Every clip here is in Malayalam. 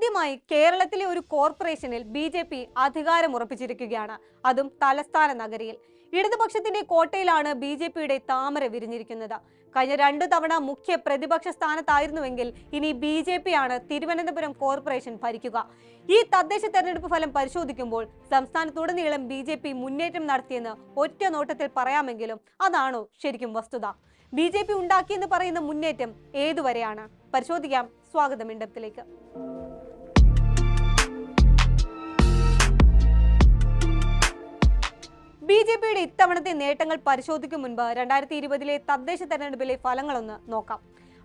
ആദ്യമായി കേരളത്തിലെ ഒരു കോർപ്പറേഷനിൽ BJP അധികാരം ഉറപ്പിച്ചിരിക്കുകയാണ്. അതും തലസ്ഥാന നഗരിയിൽ. ഇടതുപക്ഷത്തിന്റെ കോട്ടയിലാണ് BJPയുടെ താമര വിരിഞ്ഞിരിക്കുന്നത്. കഴിഞ്ഞ 2 തവണ മുഖ്യ പ്രതിപക്ഷ സ്ഥാനത്തായിരുന്നുവെങ്കിൽ ഇനി BJP ആണ് തിരുവനന്തപുരം കോർപ്പറേഷൻ ഭരിക്കുക. ഈ തദ്ദേശ തെരഞ്ഞെടുപ്പ് ഫലം പരിശോധിക്കുമ്പോൾ സംസ്ഥാനത്തുടനീളം BJP മുന്നേറ്റം നടത്തിയെന്ന് ഒറ്റ നോട്ടത്തിൽ പറയാമെങ്കിലും അതാണോ ശരിക്കും വസ്തുത? BJP ഉണ്ടാക്കിയെന്ന് പറയുന്ന മുന്നേറ്റം ഏതുവരെയാണ്? പരിശോധിക്കാം. സ്വാഗതം ഇൻഡെപ്തിലേക്ക്. BJPയുടെ ഇത്തവണത്തെ നേട്ടങ്ങൾ പരിശോധിക്കും മുൻപ് 2020 തദ്ദേശ തെരഞ്ഞെടുപ്പിലെ ഫലങ്ങളൊന്ന് നോക്കാം.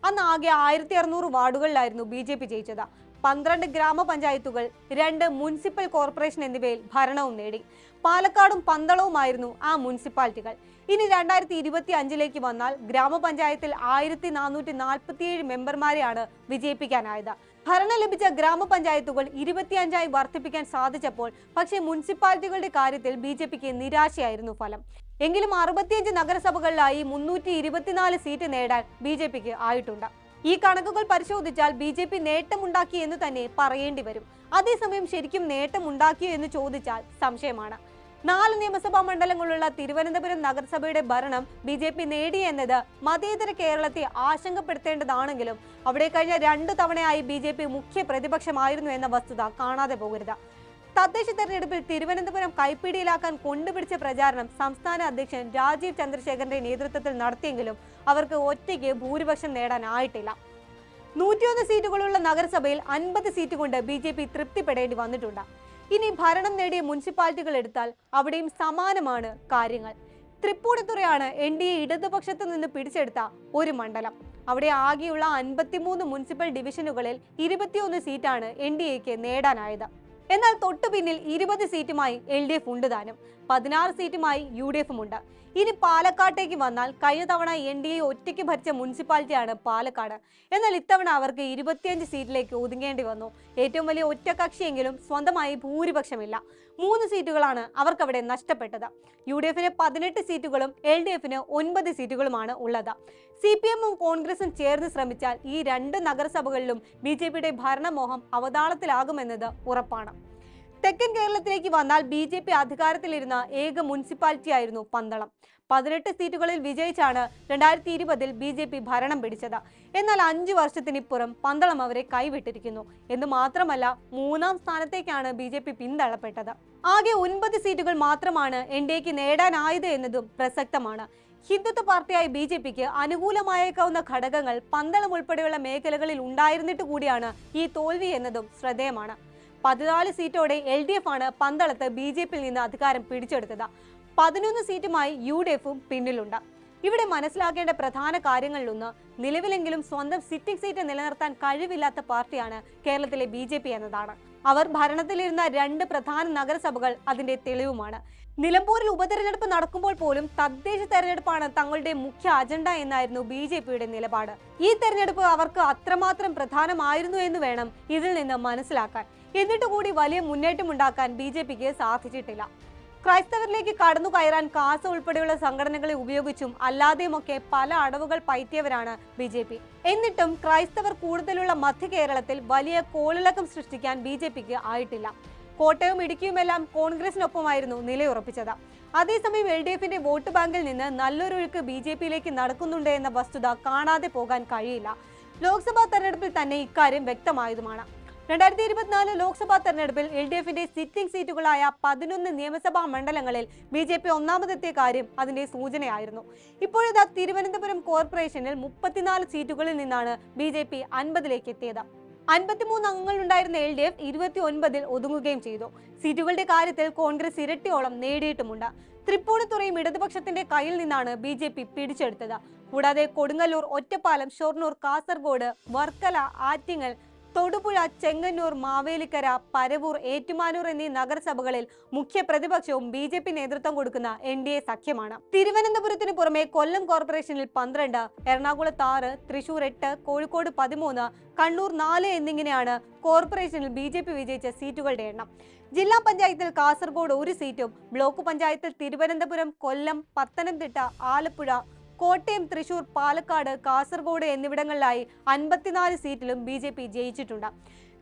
അന്ന് ആകെ 1600 വാർഡുകളിലായിരുന്നു BJP ജയിച്ചത്. 12 ഗ്രാമപഞ്ചായത്തുകൾ, 2 മുനിസിപ്പൽ കോർപ്പറേഷൻ എന്നിവയിൽ ഭരണവും നേടി. പാലക്കാടും പന്തളവുമായിരുന്നു ആ മുനിസിപ്പാലിറ്റികൾ. ഇനി 2025 വന്നാൽ ഗ്രാമപഞ്ചായത്തിൽ 1447 മെമ്പർമാരെയാണ് വിജയിപ്പിക്കാനായത്. ഭരണം ലഭിച്ച ഗ്രാമപഞ്ചായത്തുകൾ 25ആയി വർദ്ധിപ്പിക്കാൻ സാധിച്ചപ്പോൾ പക്ഷേ മുനിസിപ്പാലിറ്റികളുടെ കാര്യത്തിൽ BJPക്ക് നിരാശയായിരുന്നു ഫലം. എങ്കിലും 65 നഗരസഭകളിലായി 324 സീറ്റ് നേടാൻ BJPക്ക് ആയിട്ടുണ്ട്. ഈ കണക്കുകൾ പരിശോധിച്ചാൽ BJP നേട്ടമുണ്ടാക്കി എന്ന് തന്നെ പറയേണ്ടി വരും. അതേസമയം ശരിക്കും നേട്ടമുണ്ടാക്കിയോ എന്ന് ചോദിച്ചാൽ സംശയമാണ്. 4 നിയമസഭാ മണ്ഡലങ്ങളുള്ള തിരുവനന്തപുരം നഗരസഭയുടെ ഭരണം BJP നേടിയെന്നത് മതേതര കേരളത്തെ ആശങ്കപ്പെടുത്തേണ്ടതാണെങ്കിലും അവിടെ കഴിഞ്ഞ 2 തവണയായി BJP മുഖ്യ പ്രതിപക്ഷമായിരുന്നു എന്ന വസ്തുത കാണാതെ പോകരുത്. തദ്ദേശ തെരഞ്ഞെടുപ്പിൽ തിരുവനന്തപുരം കൈപ്പിടിയിലാക്കാൻ കൊണ്ടുപിടിച്ച പ്രചാരണം സംസ്ഥാന അധ്യക്ഷൻ രാജീവ് ചന്ദ്രശേഖരന്റെ നേതൃത്വത്തിൽ നടത്തിയെങ്കിലും അവർക്ക് ഒറ്റയ്ക്ക് ഭൂരിപക്ഷം നേടാനായിട്ടില്ല. 101 സീറ്റുകളുള്ള നഗരസഭയിൽ 50 സീറ്റ് കൊണ്ട് BJP തൃപ്തിപ്പെടേണ്ടി വന്നിട്ടുണ്ട്. ഇനി ഭരണം നേടിയ മുനിസിപ്പാലിറ്റികൾ എടുത്താൽ അവിടെയും സമാനമാണ് കാര്യങ്ങൾ. തൃപ്പൂണിത്തുറയാണ് NDA ഇടതുപക്ഷത്തു നിന്ന് പിടിച്ചെടുത്ത ഒരു മണ്ഡലം. അവിടെ ആകെയുള്ള 53 മുനിസിപ്പൽ ഡിവിഷനുകളിൽ 21 സീറ്റാണ് NDAക്ക് നേടാനായത്. എന്നാൽ തൊട്ടു പിന്നിൽ 20 സീറ്റുമായി LDF ഉണ്ട് താനും. 16 സീറ്റുമായി UDFും ഉണ്ട്. ഇനി പാലക്കാട്ടേക്ക് വന്നാൽ കഴിഞ്ഞ തവണ NDA ഒറ്റയ്ക്ക് ഭരിച്ച മുനിസിപ്പാലിറ്റിയാണ് പാലക്കാട്. എന്നാൽ ഇത്തവണ അവർക്ക് 25 സീറ്റിലേക്ക് ഒതുങ്ങേണ്ടി വന്നു. ഏറ്റവും വലിയ ഒറ്റക്കക്ഷിയെങ്കിലും സ്വന്തമായി ഭൂരിപക്ഷമില്ല. 3 സീറ്റുകളാണ് അവർക്കവിടെ നഷ്ടപ്പെട്ടത്. UDFന് 18 സീറ്റുകളും LDFന് 9 സീറ്റുകളുമാണ് ഉള്ളത്. CPMും കോൺഗ്രസും ചേർന്ന് ശ്രമിച്ചാൽ ഈ 2 നഗരസഭകളിലും BJPയുടെ ഭരണമോഹം അവതാളത്തിലാകുമെന്നത് ഉറപ്പാണ്. തെക്കൻ കേരളത്തിലേക്ക് വന്നാൽ BJP അധികാരത്തിലിരുന്ന ഏക മുനിസിപ്പാലിറ്റി ആയിരുന്നു പന്തളം. 18 സീറ്റുകളിൽ വിജയിച്ചാണ് 2020 BJP ഭരണം പിടിച്ചത്. എന്നാൽ 5 വർഷത്തിനിപ്പുറം പന്തളം അവരെ കൈവിട്ടിരിക്കുന്നു എന്ന് മാത്രമല്ല 3ാം സ്ഥാനത്തേക്കാണ് BJP പിന്തള്ളപ്പെട്ടത്. ആകെ 9 സീറ്റുകൾ മാത്രമാണ് NDAക്ക് നേടാനായത് എന്നതും പ്രസക്തമാണ്. ഹിന്ദുത്വ പാർട്ടിയായ BJPക്ക് അനുകൂലമായേക്കാവുന്ന ഘടകങ്ങൾ പന്തളം ഉൾപ്പെടെയുള്ള മേഖലകളിൽ ഉണ്ടായിരുന്നിട്ട് കൂടിയാണ് ഈ തോൽവി എന്നതും ശ്രദ്ധേയമാണ്. 14 സീറ്റോടെ LDF ആണ് പന്തളത്ത് BJPയിൽ നിന്ന് അധികാരം പിടിച്ചെടുത്തത്. 11 സീറ്റുമായി UDFും പിന്നിലുണ്ട്. ഇവിടെ മനസ്സിലാക്കേണ്ട പ്രധാന കാര്യങ്ങളിലൊന്ന് നിലവിലെങ്കിലും സ്വന്തം സിറ്റിംഗ് സീറ്റ് നിലനിർത്താൻ കഴിവില്ലാത്ത പാർട്ടിയാണ് കേരളത്തിലെ BJP എന്നതാണ്. അവർ ഭരണത്തിലിരുന്ന 2 പ്രധാന നഗരസഭകൾ അതിന്റെ തെളിവുമാണ്. നിലമ്പൂരിൽ ഉപതെരഞ്ഞെടുപ്പ് നടക്കുമ്പോൾ പോലും തദ്ദേശ തെരഞ്ഞെടുപ്പാണ് തങ്ങളുടെ മുഖ്യ അജണ്ട എന്നായിരുന്നു BJPയുടെ നിലപാട്. ഈ തെരഞ്ഞെടുപ്പ് അവർക്ക് അത്രമാത്രം പ്രധാനമായിരുന്നു എന്ന് വേണം ഇതിൽ നിന്ന് മനസ്സിലാക്കാൻ. എന്നിട്ട് കൂടി വലിയ മുന്നേറ്റമുണ്ടാക്കാൻ BJPക്ക് സാധിച്ചിട്ടില്ല. ക്രൈസ്തവരിലേക്ക് കടന്നു കയറാൻ കാസ ഉൾപ്പെടെയുള്ള സംഘടനകളെ ഉപയോഗിച്ചും അല്ലാതെയുമൊക്കെ പല അടവുകൾ പയറ്റിയവരാണ് BJP. എന്നിട്ടും ക്രൈസ്തവർ കൂടുതലുള്ള മധ്യ കേരളത്തിൽ വലിയ കോളിളക്കം സൃഷ്ടിക്കാൻ BJPക്ക് ആയിട്ടില്ല. കോട്ടയവും ഇടുക്കിയുമെല്ലാം കോൺഗ്രസിനൊപ്പമായിരുന്നു നിലയുറപ്പിച്ചത്. അതേസമയം LDFന്റെ വോട്ട് ബാങ്കിൽ നിന്ന് നല്ലൊരൊഴുക്ക് BJPയിലേക്ക് നടക്കുന്നുണ്ട് എന്ന വസ്തുത കാണാതെ പോകാൻ കഴിയില്ല. ലോക്സഭാ തെരഞ്ഞെടുപ്പിൽ തന്നെ ഇക്കാര്യം വ്യക്തമായതുമാണ്. 2024 ലോക്സഭാ തെരഞ്ഞെടുപ്പിൽ LDFന്റെ സിറ്റിംഗ് സീറ്റുകളായ 11 നിയമസഭാ മണ്ഡലങ്ങളിൽ BJP ഒന്നാമതെത്തിയ കാര്യം അതിന്റെ സൂചനയായിരുന്നു. ഇപ്പോഴിതാ തിരുവനന്തപുരം കോർപ്പറേഷനിൽ 34 സീറ്റുകളിൽ നിന്നാണ് BJP 50ലേക്ക് എത്തിയത്. 53 അംഗങ്ങളുണ്ടായിരുന്ന LDF 29ൽ ഒതുങ്ങുകയും ചെയ്തു. സീറ്റുകളുടെ കാര്യത്തിൽ കോൺഗ്രസ് ഇരട്ടിയോളം നേടിയിട്ടുമുണ്ട്. തൃപ്പൂണിത്തുറയും ഇടതുപക്ഷത്തിന്റെ കയ്യിൽ നിന്നാണ് BJP പിടിച്ചെടുത്തത്. കൂടാതെ കൊടുങ്ങല്ലൂർ, ഒറ്റപ്പാലം, ഷൊർണൂർ, കാസർഗോഡ്, വർക്കല, ആറ്റിങ്ങൽ, തൊടുപുഴ, ചെങ്ങന്നൂർ, മാവേലിക്കര, പരവൂർ, ഏറ്റുമാനൂർ എന്നീ നഗരസഭകളിൽ മുഖ്യ പ്രതിപക്ഷവും BJP നേതൃത്വം കൊടുക്കുന്ന NDA സഖ്യമാണ്. തിരുവനന്തപുരത്തിന് പുറമെ കൊല്ലം കോർപ്പറേഷനിൽ 12, എറണാകുളത്ത് 6, തൃശൂർ 8, കോഴിക്കോട് 13, കണ്ണൂർ 4 എന്നിങ്ങനെയാണ് കോർപ്പറേഷനിൽ BJP വിജയിച്ച സീറ്റുകളുടെ എണ്ണം. ജില്ലാ പഞ്ചായത്തിൽ കാസർഗോഡ് 1 സീറ്റും ബ്ലോക്ക് പഞ്ചായത്തിൽ തിരുവനന്തപുരം, കൊല്ലം, പത്തനംതിട്ട, ആലപ്പുഴ, കോട്ടയം, തൃശൂർ, പാലക്കാട്, കാസർഗോഡ് എന്നിവിടങ്ങളിലായി 54 സീറ്റിലും BJP ജയിച്ചിട്ടുണ്ട്.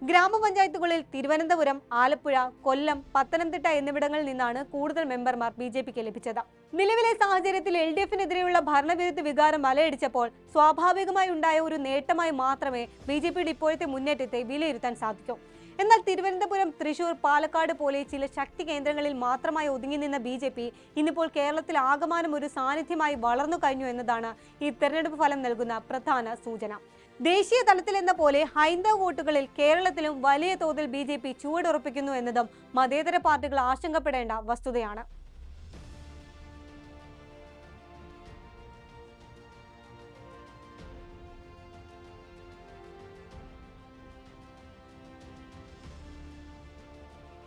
ഗ്രാമപഞ്ചായത്തുകളിൽ തിരുവനന്തപുരം, ആലപ്പുഴ, കൊല്ലം, പത്തനംതിട്ട എന്നിവിടങ്ങളിൽ നിന്നാണ് കൂടുതൽ മെമ്പർമാർ BJPക്ക് ലഭിച്ചത്. നിലവിലെ സാഹചര്യത്തിൽ LDFനെതിരെയുള്ള ഭരണവിരുദ്ധ വികാരം മലയടിച്ചപ്പോൾ സ്വാഭാവികമായി ഉണ്ടായ ഒരു നേട്ടമായി മാത്രമേ BJPയുടെ ഇപ്പോഴത്തെ മുന്നേറ്റത്തെ വിലയിരുത്താൻ സാധിക്കൂ. എന്നാൽ തിരുവനന്തപുരം, തൃശൂർ, പാലക്കാട് പോലെ ചില ശക്തി കേന്ദ്രങ്ങളിൽ മാത്രമായി ഒതുങ്ങി നിന്ന BJP ഇന്നിപ്പോൾ കേരളത്തിൽ ആകമാനം ഒരു സാന്നിധ്യമായി വളർന്നു കഴിഞ്ഞു എന്നതാണ് ഈ തെരഞ്ഞെടുപ്പ് ഫലം നൽകുന്ന പ്രധാന സൂചന. ദേശീയ തലത്തിലെന്ന പോലെ ഹൈന്ദവ വോട്ടുകളിൽ കേരളത്തിലും വലിയ തോതിൽ BJP ചുവടുറപ്പിക്കുന്നു എന്നതും മതേതര പാർട്ടികൾ ആശങ്കപ്പെടേണ്ട വസ്തുതയാണ്.